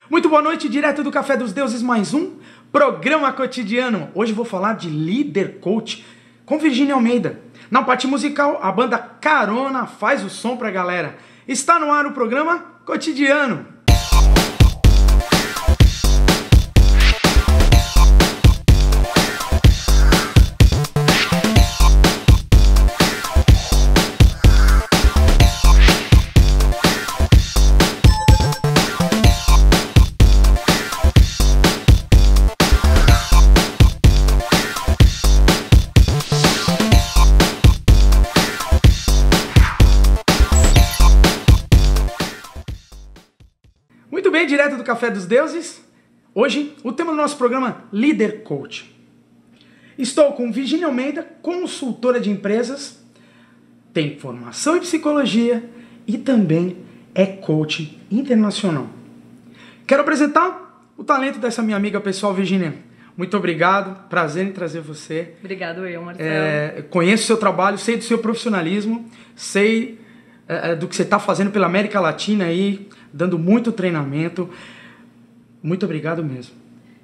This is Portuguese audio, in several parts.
Muito boa noite, direto do Café dos Deuses, mais um programa cotidiano. Hoje vou falar de Líder Coach com Virgínia Almeida. Na parte musical, a banda Carona faz o som pra galera. Está no ar o programa cotidiano. Muito bem, direto do Café dos Deuses. Hoje, o tema do nosso programa, Líder Coach. Estou com Virgínia Almeida, consultora de empresas, tem formação em psicologia e também é coach internacional. Quero apresentar o talento dessa minha amiga pessoal, Virgínia. Muito obrigado, prazer em trazer você. Obrigado eu, Marcelo. Conheço o seu trabalho, sei do seu profissionalismo, sei do que você está fazendo pela América Latina aí, dando muito treinamento. Muito obrigado mesmo.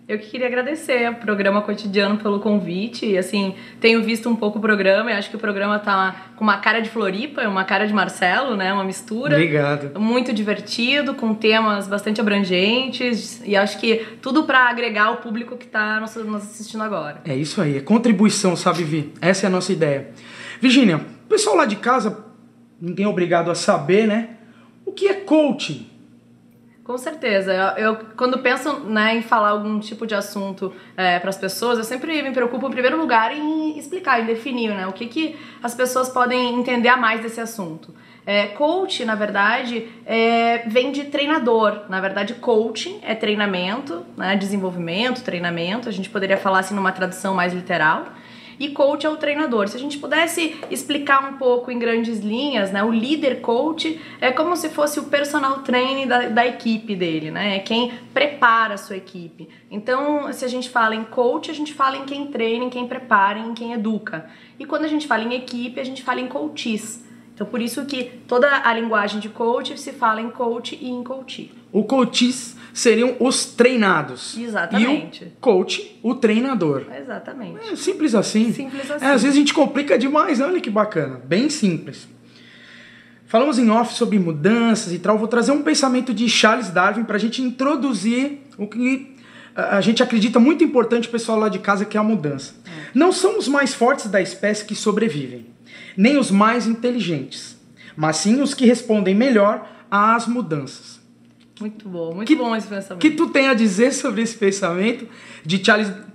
Eu que queria agradecer ao programa cotidiano pelo convite. E, assim, tenho visto um pouco o programa e acho que o programa tá com uma cara de Floripa, uma cara de Marcelo, né? Uma mistura. Obrigado. Muito divertido, com temas bastante abrangentes. E acho que tudo para agregar o público que tá nos assistindo agora. É isso aí, é contribuição, sabe, Vi? Essa é a nossa ideia. Virgínia, o pessoal lá de casa, ninguém é obrigado a saber, né? O que é coaching? Com certeza. Eu quando penso, né, em falar algum tipo de assunto para as pessoas, eu sempre me preocupo, em primeiro lugar, em explicar, em definir, né, o que as pessoas podem entender a mais desse assunto. Coach, na verdade, vem de treinador. Na verdade, coaching é treinamento, né, desenvolvimento, treinamento. A gente poderia falar assim numa tradução mais literal. E coach é o treinador. Se a gente pudesse explicar um pouco em grandes linhas, né, o líder coach é como se fosse o personal trainer da equipe dele, né? É quem prepara a sua equipe. Então, se a gente fala em coach, a gente fala em quem treina, em quem prepara, em quem educa. E quando a gente fala em equipe, a gente fala em coaches. Então, por isso que toda a linguagem de coach se fala em coach e em coachee. O coaches seriam os treinados. Exatamente. E o coach, o treinador. Exatamente. Simples assim. Simples assim. Às vezes a gente complica demais, olha que bacana. Bem simples. Falamos em off sobre mudanças e tal. Vou trazer um pensamento de Charles Darwin para a gente introduzir o que a gente acredita muito importante, o pessoal lá de casa, que é a mudança. Não são os mais fortes da espécie que sobrevivem, nem os mais inteligentes, mas sim os que respondem melhor às mudanças. Muito bom esse pensamento. O que tu tem a dizer sobre esse pensamento de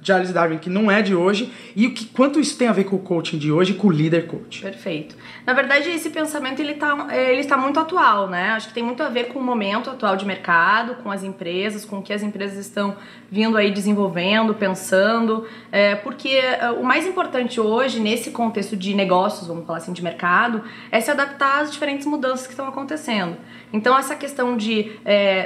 Charles Darwin, que não é de hoje, e quanto isso tem a ver com o coaching de hoje e com o líder coach? Perfeito. Na verdade, esse pensamento ele está muito atual, né? Acho que tem muito a ver com o momento atual de mercado, com as empresas, com o que as empresas estão vindo aí desenvolvendo, pensando, porque o mais importante hoje, nesse contexto de negócios, vamos falar assim, de mercado, é se adaptar às diferentes mudanças que estão acontecendo. Então, essa questão de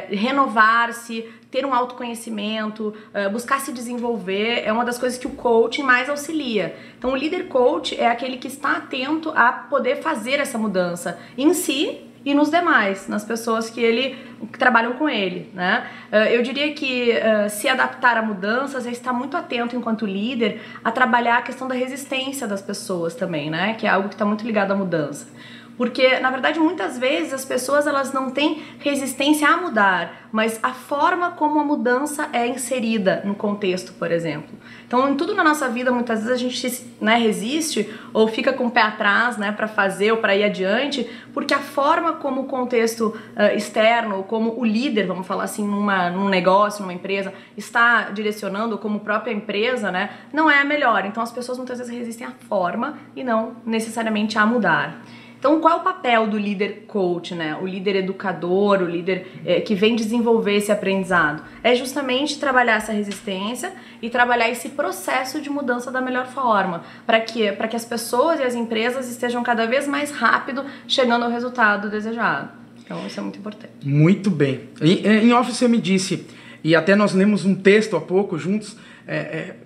renovar-se, ter um autoconhecimento, buscar se desenvolver, é uma das coisas que o coaching mais auxilia. Então, o líder coach é aquele que está atento a poder fazer essa mudança em si e nos demais, nas pessoas que trabalham com ele, né? Eu diria que se adaptar a mudanças é estar muito atento enquanto líder a trabalhar a questão da resistência das pessoas também, né? Que é algo que está muito ligado à mudança. Porque, na verdade, muitas vezes as pessoas elas não têm resistência a mudar, mas a forma como a mudança é inserida no contexto, por exemplo. Então, em tudo na nossa vida, muitas vezes a gente, né, resiste ou fica com o pé atrás, né, para fazer ou para ir adiante, porque a forma como o contexto externo, como o líder, vamos falar assim, num negócio, numa empresa, está direcionando, ou como a própria empresa, né, não é a melhor. Então, as pessoas muitas vezes resistem à forma e não necessariamente a mudar. Então, qual é o papel do líder coach, né? O líder educador, o líder que vem desenvolver esse aprendizado? É justamente trabalhar essa resistência e trabalhar esse processo de mudança da melhor forma, para que as pessoas e as empresas estejam cada vez mais rápido chegando ao resultado desejado. Então, isso é muito importante. Muito bem. Em off você me disse, e até nós lemos um texto há pouco juntos,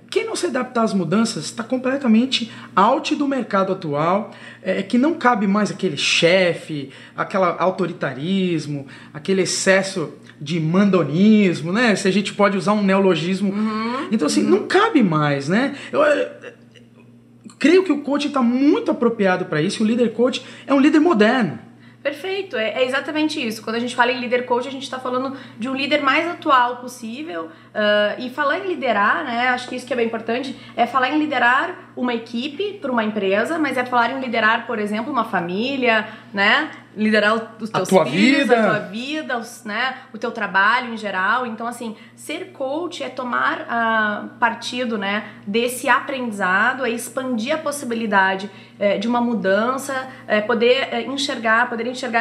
quem não se adaptar às mudanças está completamente out do mercado atual, que não cabe mais aquele chefe, aquele autoritarismo, aquele excesso de mandonismo, né? Se a gente pode usar um neologismo. Então, assim, não cabe mais, né? Eu creio que o coaching está muito apropriado para isso. O líder coach é um líder moderno. Perfeito, é exatamente isso. Quando a gente fala em líder coach, a gente está falando de um líder mais atual possível. E falar em liderar, né? Acho que isso que é bem importante, é falar em liderar uma equipe para uma empresa, mas é falar em liderar, por exemplo, uma família, né? Liderar os teus filhos, a tua vida, né? O teu trabalho em geral. Então, assim, ser coach é tomar partido, né? Desse aprendizado, é expandir a possibilidade de uma mudança, poder enxergar,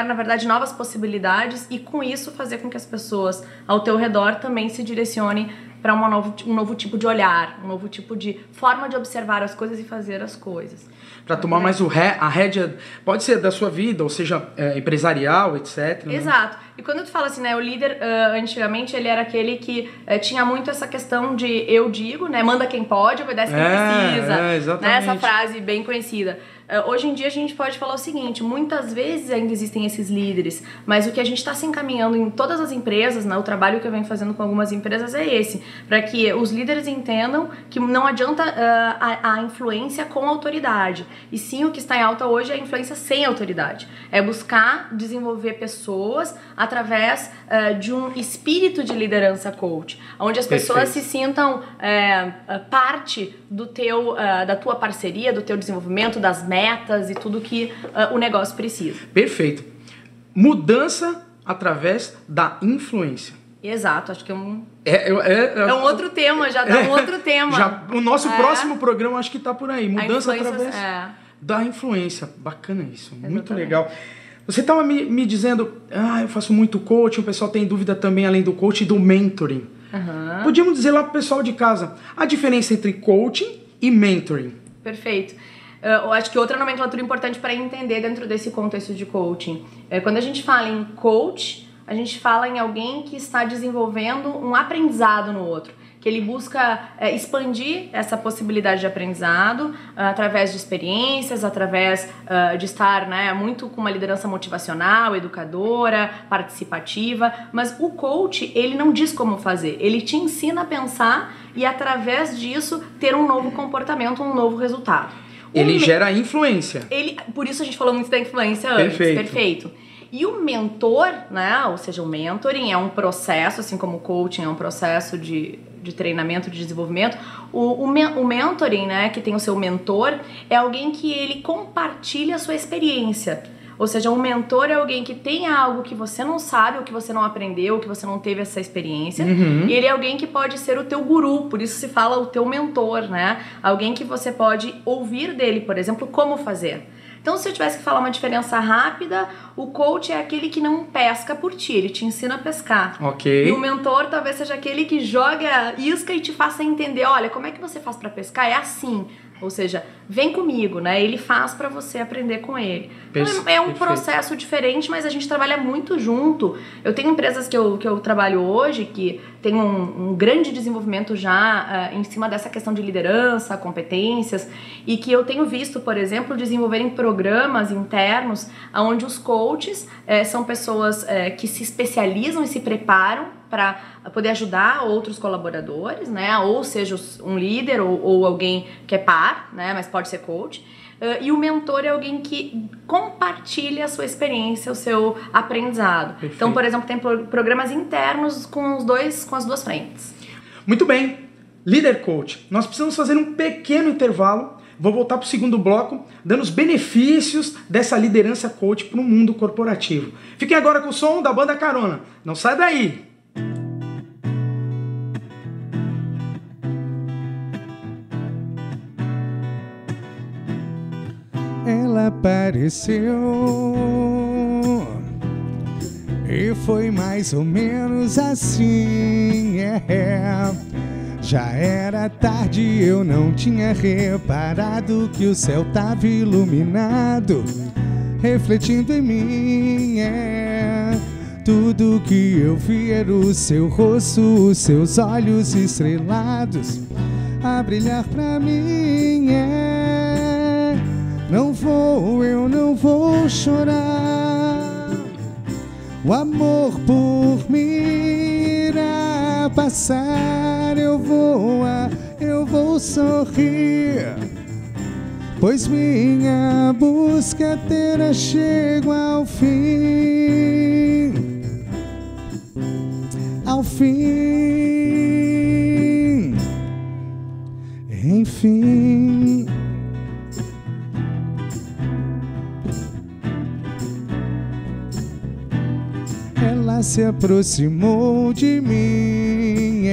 na verdade, novas possibilidades e, com isso, fazer com que as pessoas ao teu redor também se direcionem para um novo tipo de olhar, um novo tipo de forma de observar as coisas e fazer as coisas. Para tomar mais a rédea, pode ser da sua vida, ou seja, empresarial, etc. Exato. Né? E quando tu fala assim, né, o líder, antigamente, ele era aquele que tinha muito essa questão de eu digo, né, manda quem pode, obedece quem precisa. Exatamente. Né, essa frase bem conhecida. Hoje em dia a gente pode falar o seguinte, muitas vezes ainda existem esses líderes, mas o que a gente está se encaminhando em todas as empresas, né, o trabalho que eu venho fazendo com algumas empresas é esse, para que os líderes entendam que não adianta a influência com autoridade, e sim o que está em alta hoje é a influência sem autoridade, é buscar desenvolver pessoas através de um espírito de liderança coach, onde as pessoas se sintam parte da tua parceria, do teu desenvolvimento, das metas e tudo que o negócio precisa. Perfeito. Mudança através da influência. Exato, acho que é um outro tema, já dá um outro tema. O nosso próximo programa acho que tá por aí. Mudança através da influência. Bacana isso, exatamente. Muito legal. Você estava me dizendo, eu faço muito coaching, o pessoal tem dúvida também, além do coaching, do mentoring. Podíamos dizer lá pro pessoal de casa, a diferença entre coaching e mentoring. Perfeito. Eu acho que outra nomenclatura importante para entender dentro desse contexto de coaching. Quando a gente fala em coach, a gente fala em alguém que está desenvolvendo um aprendizado no outro, que ele busca expandir essa possibilidade de aprendizado através de experiências, através de estar, né, muito com uma liderança motivacional, educadora, participativa, mas o coach, ele não diz como fazer, ele te ensina a pensar e através disso ter um novo comportamento, um novo resultado. Ele gera influência. Por isso a gente falou muito da influência antes. Perfeito. E o mentor, né, ou seja, o mentoring é um processo, assim como o coaching é um processo de treinamento, de desenvolvimento. O mentoring, né, que tem o seu mentor, é alguém que ele compartilha a sua experiência. Ou seja, um mentor é alguém que tem algo que você não sabe, ou que você não aprendeu, ou que você não teve essa experiência. E ele é alguém que pode ser o teu guru, por isso se fala o teu mentor, né? Alguém que você pode ouvir dele, por exemplo, como fazer. Então, se eu tivesse que falar uma diferença rápida, o coach é aquele que não pesca por ti, ele te ensina a pescar. Ok. E o mentor talvez seja aquele que joga isca e te faça entender, olha, como é que você faz para pescar? É assim. Ou seja, vem comigo, né? Ele faz para você aprender com ele. Então, é um processo diferente, mas a gente trabalha muito junto. Eu tenho empresas que eu trabalho hoje que tem um grande desenvolvimento já em cima dessa questão de liderança, competências, e que eu tenho visto, por exemplo, desenvolverem programas internos onde os coaches são pessoas que se especializam e se preparam para poder ajudar outros colaboradores, né? Ou seja, um líder ou alguém que é par, né? Mas pode ser coach. E o mentor é alguém que compartilha a sua experiência, o seu aprendizado. Perfeito. Então, por exemplo, tem programas internos com as duas frentes. Muito bem. Líder coach, nós precisamos fazer um pequeno intervalo. Vou voltar para o segundo bloco, dando os benefícios dessa liderança coach para o mundo corporativo. Fiquem agora com o som da banda Carona. Não sai daí! Ela apareceu e foi mais ou menos assim, Já era tarde, eu não tinha reparado que o céu tava iluminado, refletindo em mim, Tudo que eu vi era o seu rosto, os seus olhos estrelados a brilhar pra mim, Eu não vou chorar O amor por mim irá passar, eu vou sorrir, pois minha busca terá chego ao fim, enfim. Ela se aproximou de mim,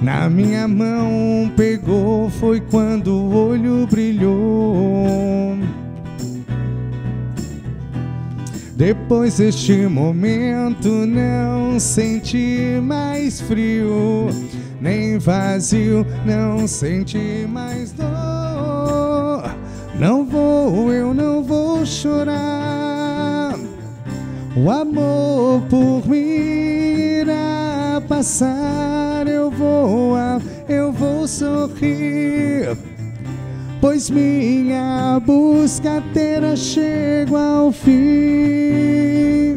na minha mão pegou, foi quando o olho brilhou. Depois deste momento não senti mais frio, nem vazio, não senti mais dor. Eu não vou chorar. O amor por mim irá passar, eu vou sorrir, pois minha busca terá chego ao fim,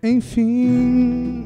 enfim.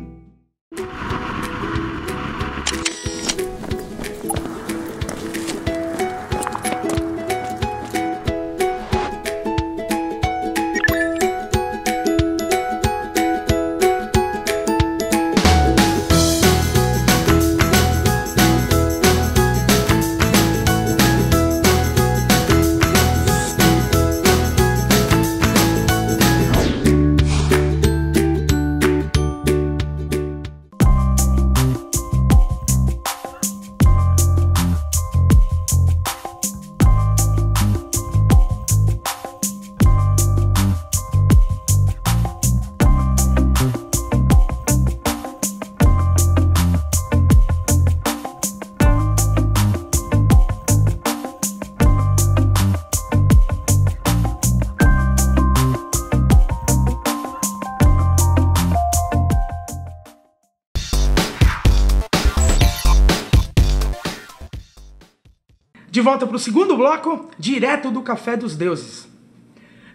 De volta para o segundo bloco, direto do Café dos Deuses.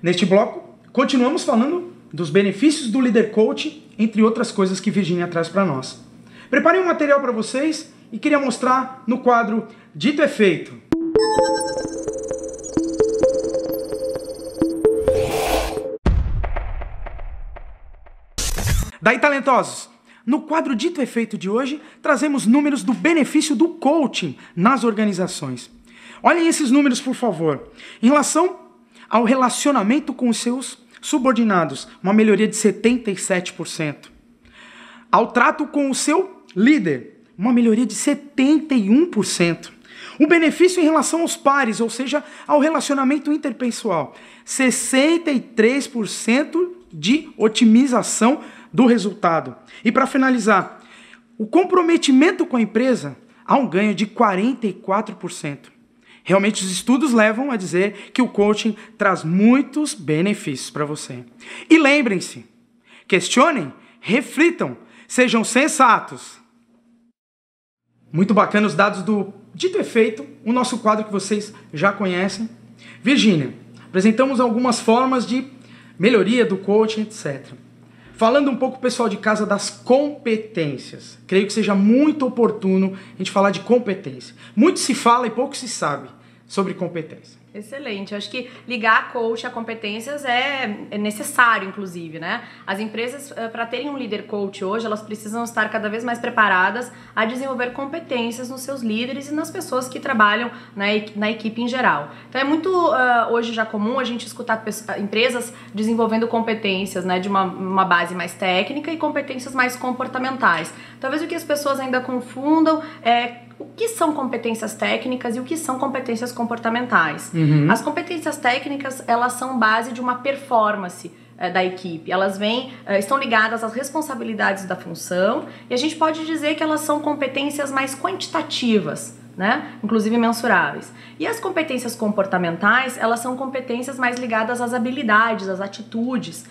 Neste bloco, continuamos falando dos benefícios do Líder Coach, entre outras coisas que Virginia traz para nós. Preparei um material para vocês e queria mostrar no quadro Dito é Feito. Daí, talentosos! No quadro Dito é Feito de hoje, trazemos números do benefício do coaching nas organizações. Olhem esses números, por favor. Em relação ao relacionamento com os seus subordinados, uma melhoria de 77%. Ao trato com o seu líder, uma melhoria de 71%. O benefício em relação aos pares, ou seja, ao relacionamento interpessoal, 63% de otimização do resultado. E para finalizar, o comprometimento com a empresa, há um ganho de 44%. Realmente os estudos levam a dizer que o coaching traz muitos benefícios para você. E lembrem-se, questionem, reflitam, sejam sensatos. Muito bacana os dados do Dito é Feito, o nosso quadro que vocês já conhecem. Virginia, apresentamos algumas formas de melhoria do coaching, etc. Falando um pouco, pessoal de casa, das competências. Creio que seja muito oportuno a gente falar de competência. Muito se fala e pouco se sabe sobre competência. Excelente. Eu acho que ligar coach a competências é necessário, inclusive, né? As empresas, para terem um líder coach hoje, elas precisam estar cada vez mais preparadas a desenvolver competências nos seus líderes e nas pessoas que trabalham na equipe em geral. Então é muito, hoje já comum a gente escutar empresas desenvolvendo competências, né, de uma base mais técnica e competências mais comportamentais. Talvez o que as pessoas ainda confundam é o que são competências técnicas e o que são competências comportamentais. As competências técnicas, elas são base de uma performance da equipe. Elas estão ligadas às responsabilidades da função e a gente pode dizer que elas são competências mais quantitativas, né? Inclusive mensuráveis. E as competências comportamentais, elas são competências mais ligadas às habilidades, às atitudes.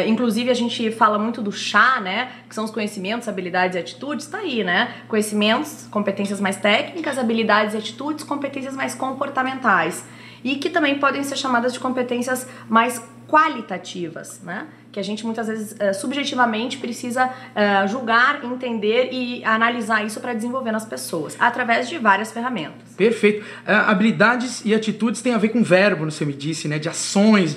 Inclusive a gente fala muito do chá, né? Que são os conhecimentos, habilidades e atitudes, tá aí, né? Conhecimentos, competências mais técnicas, habilidades e atitudes, competências mais comportamentais. E que também podem ser chamadas de competências mais qualitativas, né? Que a gente muitas vezes subjetivamente precisa julgar, entender e analisar isso para desenvolver nas pessoas, através de várias ferramentas. Perfeito. Habilidades e atitudes têm a ver com verbo, você me disse, né? De ações,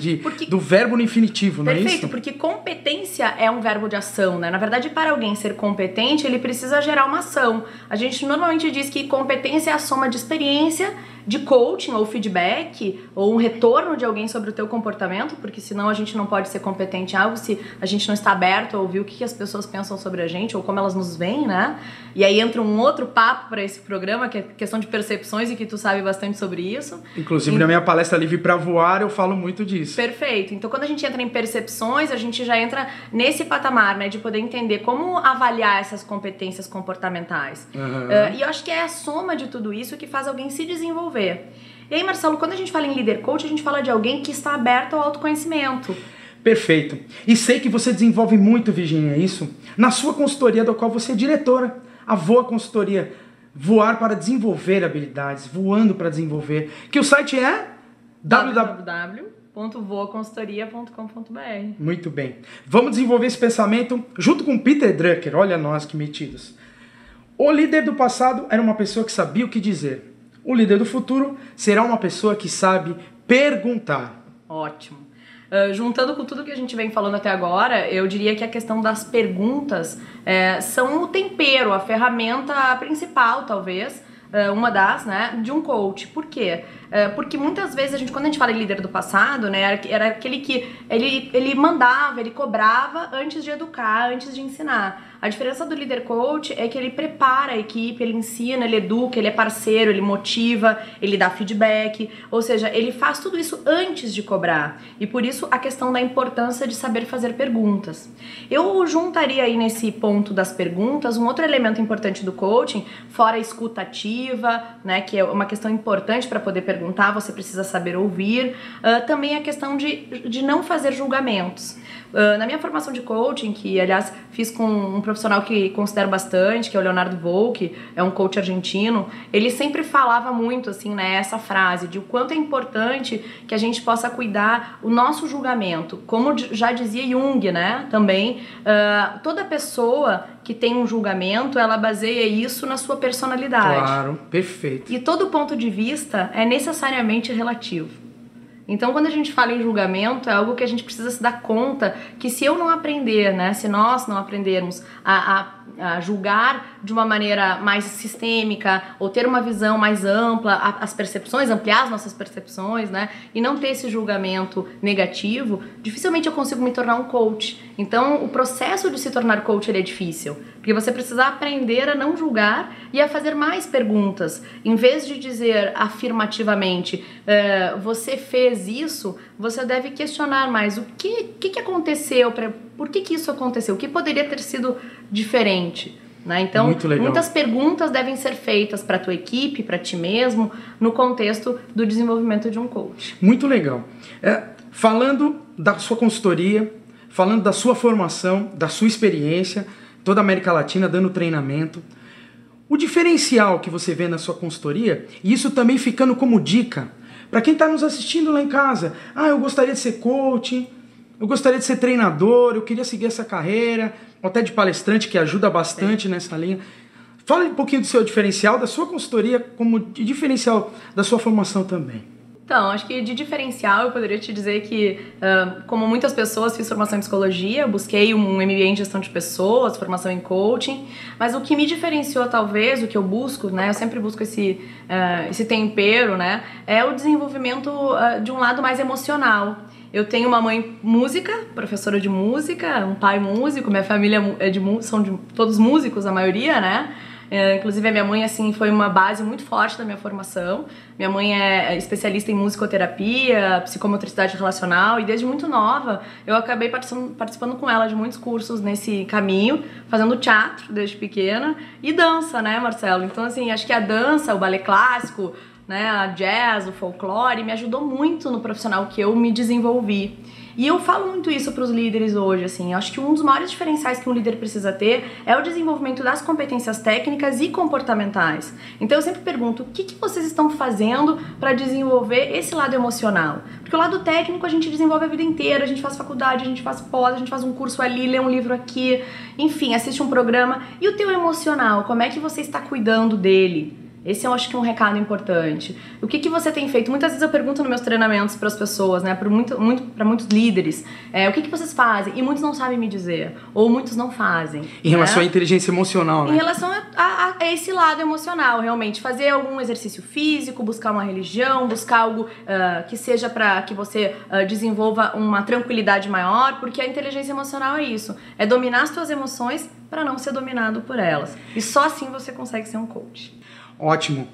do verbo no infinitivo, não é isso? Perfeito, porque competência é um verbo de ação, né? Na verdade, para alguém ser competente, ele precisa gerar uma ação. A gente normalmente diz que competência é a soma de experiência, de coaching ou feedback, ou um retorno de alguém sobre o teu comportamento, porque senão a gente não pode ser competente em algo se a gente não está aberto a ouvir o que as pessoas pensam sobre a gente ou como elas nos veem, né? E aí entra um outro papo para esse programa, que é questão de percepções, e que tu sabe bastante sobre isso. Inclusive, na minha palestra Livre para Voar, eu falo muito disso. Perfeito. Então, quando a gente entra em percepções, a gente já entra nesse patamar, né? De poder entender como avaliar essas competências comportamentais. E eu acho que é a soma de tudo isso que faz alguém se desenvolver. E aí, Marcelo, quando a gente fala em líder coach, a gente fala de alguém que está aberto ao autoconhecimento. Perfeito. E sei que você desenvolve muito, Virginia, isso na sua consultoria, da qual você é diretora, a Voa Consultoria. Voar para desenvolver habilidades, voando para desenvolver. Que o site é www.voaconsultoria.com.br. Muito bem. Vamos desenvolver esse pensamento junto com Peter Drucker. Olha nós que metidos. O líder do passado era uma pessoa que sabia o que dizer. O líder do futuro será uma pessoa que sabe perguntar. Ótimo. Juntando com tudo que a gente vem falando até agora, eu diria que a questão das perguntas são o tempero, a ferramenta principal, talvez, uma das, né, de um coach. Por quê? Porque muitas vezes, quando a gente fala em líder do passado, né, era aquele que ele mandava, ele cobrava antes de educar, antes de ensinar. A diferença do líder coach é que ele prepara a equipe, ele ensina, ele educa, ele é parceiro, ele motiva, ele dá feedback, ou seja, ele faz tudo isso antes de cobrar. E por isso a questão da importância de saber fazer perguntas. Eu juntaria aí nesse ponto das perguntas um outro elemento importante do coaching, fora a escuta ativa, né, que é uma questão importante para poder perguntar, você precisa saber ouvir, também a questão de não fazer julgamentos. Na minha formação de coaching, que aliás fiz com um profissional que considero bastante, que é o Leonardo Volk, é um coach argentino, ele sempre falava muito assim, né, essa frase de o quanto é importante que a gente possa cuidar o nosso julgamento. Como já dizia Jung, né, também, toda pessoa que tem um julgamento, ela baseia isso na sua personalidade. Claro, perfeito. E todo ponto de vista é necessariamente relativo. Então, quando a gente fala em julgamento, é algo que a gente precisa se dar conta que se eu não aprender, né, se nós não aprendermos a julgar de uma maneira mais sistêmica ou ter uma visão mais ampla, as percepções, ampliar as nossas percepções, né, e não ter esse julgamento negativo, dificilmente eu consigo me tornar um coach. Então, o processo de se tornar coach ele é difícil, porque você precisa aprender a não julgar e a fazer mais perguntas. Em vez de dizer afirmativamente, você fez isso, você deve questionar mais o que aconteceu, por que isso aconteceu, o que poderia ter sido diferente, né? Então, muitas perguntas devem ser feitas para a tua equipe, para ti mesmo, no contexto do desenvolvimento de um coach. Muito legal. Falando da sua consultoria, falando da sua formação, da sua experiência, toda a América Latina dando treinamento, o diferencial que você vê na sua consultoria, e isso também ficando como dica, para quem está nos assistindo lá em casa, eu gostaria de ser coach, eu gostaria de ser treinador, eu queria seguir essa carreira, até de palestrante, que ajuda bastante nessa linha. Fala um pouquinho do seu diferencial, da sua consultoria, como de diferencial da sua formação também. Então, acho que de diferencial eu poderia te dizer que, como muitas pessoas, fiz formação em psicologia, busquei um MBA em gestão de pessoas, formação em coaching, mas o que me diferenciou talvez, o que eu busco, né, eu sempre busco esse tempero, né, é o desenvolvimento de um lado mais emocional. Eu tenho uma mãe música, professora de música, um pai músico, minha família são todos músicos, a maioria, né? Inclusive a minha mãe, assim, foi uma base muito forte da minha formação. Minha mãe é especialista em musicoterapia, psicomotricidade relacional, e desde muito nova eu acabei participando com ela de muitos cursos nesse caminho, fazendo teatro desde pequena e dança, né, Marcelo? Então, assim, acho que a dança, o balé clássico, né, a jazz, o folclore, me ajudou muito no profissional que eu me desenvolvi. E eu falo muito isso para os líderes hoje, assim, acho que um dos maiores diferenciais que um líder precisa ter é o desenvolvimento das competências técnicas e comportamentais. Então eu sempre pergunto, o que vocês estão fazendo para desenvolver esse lado emocional? Porque o lado técnico a gente desenvolve a vida inteira, a gente faz faculdade, a gente faz pós, a gente faz um curso ali, lê um livro aqui, enfim, assiste um programa. E o teu emocional, como é que você está cuidando dele? Esse eu acho que é um recado importante. O que você tem feito? Muitas vezes eu pergunto nos meus treinamentos para as pessoas, né, para muitos líderes, o que vocês fazem? E muitos não sabem me dizer, ou muitos não fazem. Em relação à inteligência emocional, né? Em relação a esse lado emocional, realmente. Fazer algum exercício físico, buscar uma religião, buscar algo que seja para que você desenvolva uma tranquilidade maior, porque a inteligência emocional é isso. É dominar as suas emoções para não ser dominado por elas. E só assim você consegue ser um coach. Ótimo.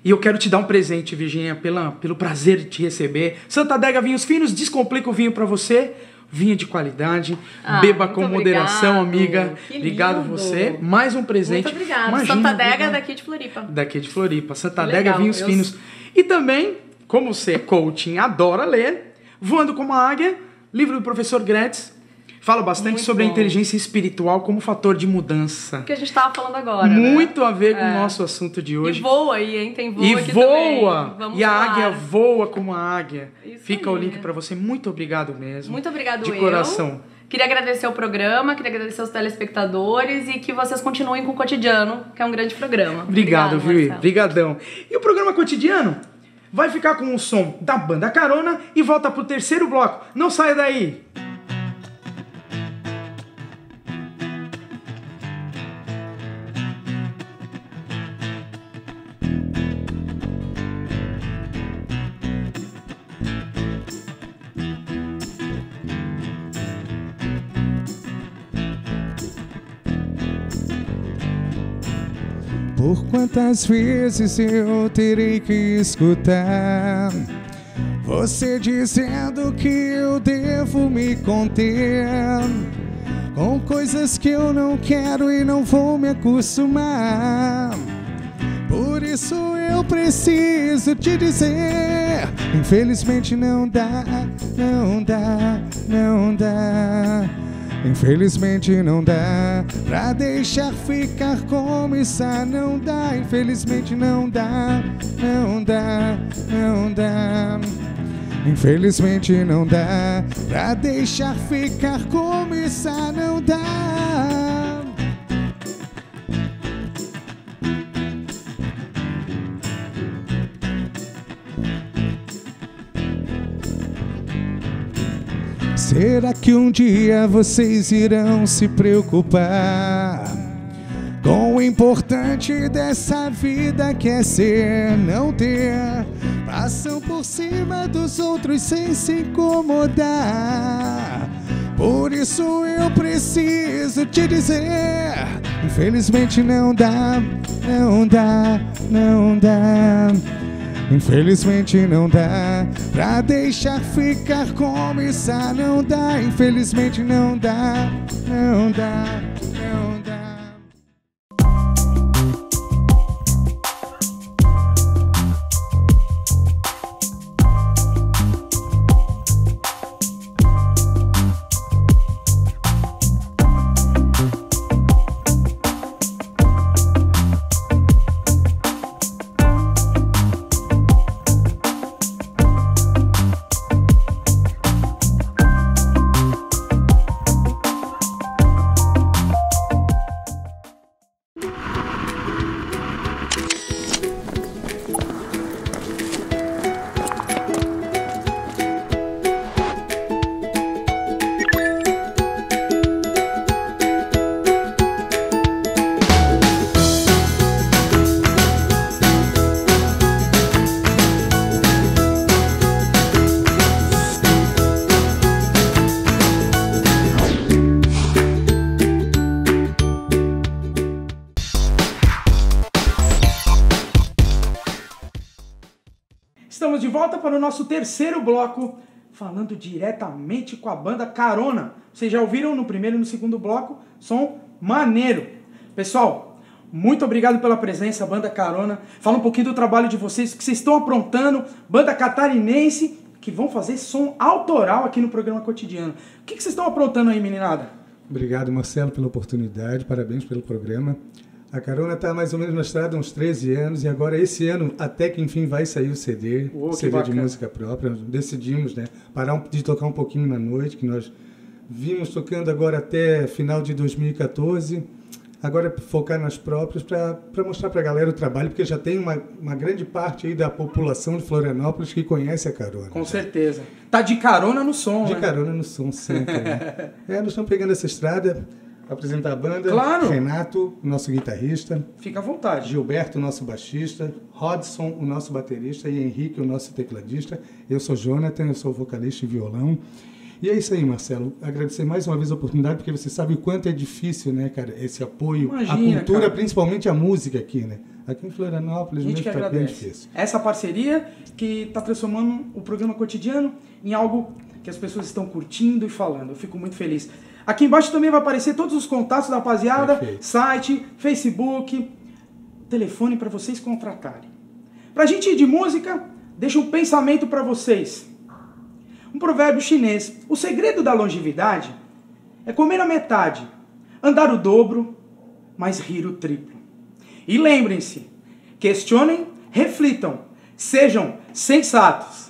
E eu quero te dar um presente, Virgínia, pelo prazer de te receber. Santa Adega Vinhos Finos, descomplica o vinho para você. Vinho de qualidade. Beba com moderação, amiga. Obrigado você. Mais um presente. Muito obrigada. Imagina, Santa Adega daqui de Floripa. Daqui de Floripa. Santa Adega Vinhos Finos. E também, como você é coaching, adora ler, Voando como a Águia, livro do professor Gretz. Fala bastante muito sobre a inteligência espiritual como fator de mudança. Que a gente estava falando agora, muito, né? A ver com o nosso assunto de hoje. E voa aí, hein? Tem voo e aqui voa! Também. Vamos e a voar. águia voa como a águia. Isso Fica aí. O link para você. Muito obrigado mesmo. Muito obrigado de coração. Queria agradecer o programa, queria agradecer aos telespectadores e que vocês continuem com o Cotidiano, que é um grande programa. Obrigado, viu? Obrigadão. E o programa Cotidiano vai ficar com o som da banda Carona e volta pro terceiro bloco. Não saia daí! Por quantas vezes eu terei que escutar você dizendo que eu devo me conter com coisas que eu não quero e não vou me acostumar. Por isso eu preciso te dizer, infelizmente não dá, não dá, não dá. Infelizmente não dá pra deixar ficar como está. Não dá, infelizmente não dá, não dá, não dá. Infelizmente não dá pra deixar ficar como está. Não dá. Será que um dia vocês irão se preocupar com o importante dessa vida que é ser, não ter? Passam por cima dos outros sem se incomodar. Por isso eu preciso te dizer, infelizmente não dá, não dá, não dá. Infelizmente não dá pra deixar ficar como está. Não dá, infelizmente não dá, não dá, não dá. para o nosso terceiro bloco, falando diretamente com a banda Carona. Vocês já ouviram no primeiro e no segundo bloco, som maneiro. Pessoal, muito obrigado pela presença, banda Carona. Fala um pouquinho do trabalho de vocês, o que vocês estão aprontando, banda catarinense, que vão fazer som autoral aqui no programa Cotidiano. O que vocês estão aprontando aí, meninada? Obrigado, Marcelo, pela oportunidade, parabéns pelo programa. A Carona está mais ou menos na estrada há uns 13 anos e agora esse ano, até que enfim, vai sair o CD, CD de música própria. Decidimos, né, parar de tocar um pouquinho na noite, que nós vimos tocando agora até final de 2014. Agora focar nas próprias para mostrar para a galera o trabalho, porque já tem uma grande parte aí da população de Florianópolis que conhece a Carona. Com certeza. Tá de carona no som, De né? carona no som, sempre. Né? Nós estamos pegando essa estrada, apresentar a banda. Claro. Renato, nosso guitarrista. Fica à vontade. Gilberto, nosso baixista. Rodson, o nosso baterista. E Henrique, o nosso tecladista. Eu sou Jonathan, eu sou vocalista e violão. E é isso aí, Marcelo. Agradecer mais uma vez a oportunidade, porque você sabe o quanto é difícil, né, cara, esse apoio à cultura, cara. Principalmente a música aqui, né? Aqui em Florianópolis, mesmo está bem difícil. Essa parceria que está transformando o programa Cotidiano em algo que as pessoas estão curtindo e falando. Eu fico muito feliz. Aqui embaixo também vai aparecer todos os contatos da rapaziada, site, Facebook, telefone para vocês contratarem. Pra gente ir de música, deixa um pensamento para vocês. Um provérbio chinês. O segredo da longevidade é comer a metade, andar o dobro, mas rir o triplo. E lembrem-se, questionem, reflitam, sejam sensatos.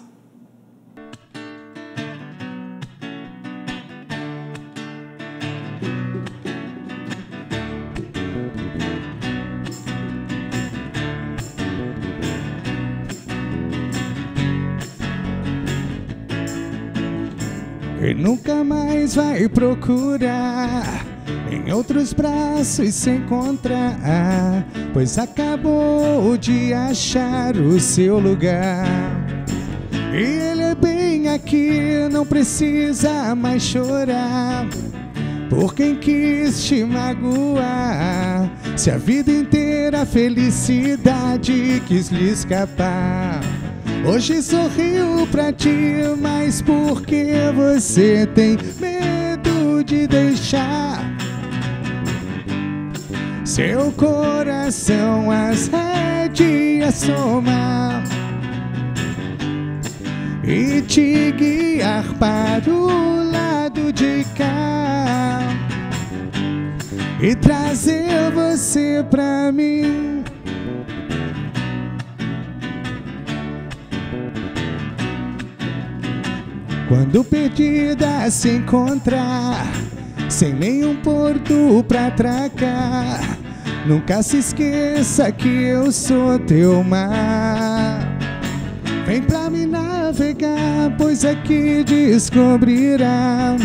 E nunca mais vai procurar em outros braços se encontrar, pois acabou de achar o seu lugar. E ele é bem aqui, não precisa mais chorar por quem quis te magoar. Se a vida inteira a felicidade quis lhe escapar, hoje sorriu pra ti, mas porque você tem medo de deixar seu coração as rédeas somar e te guiar para o lado de cá e trazer você pra mim. Quando perdida se encontrar, sem nenhum porto pra atracar, nunca se esqueça que eu sou teu mar. Vem pra me navegar, pois aqui descobrirá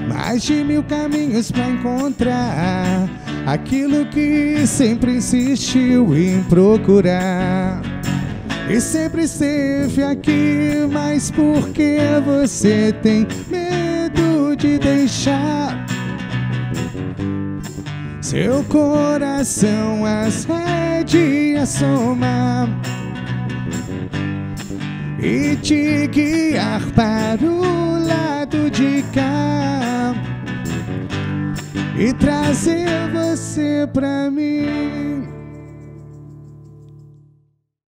mais de 1000 caminhos pra encontrar aquilo que sempre insistiu em procurar. E sempre esteve aqui, mas porque você tem medo de deixar seu coração as rédeas somar e te guiar para o lado de cá e trazer você pra mim.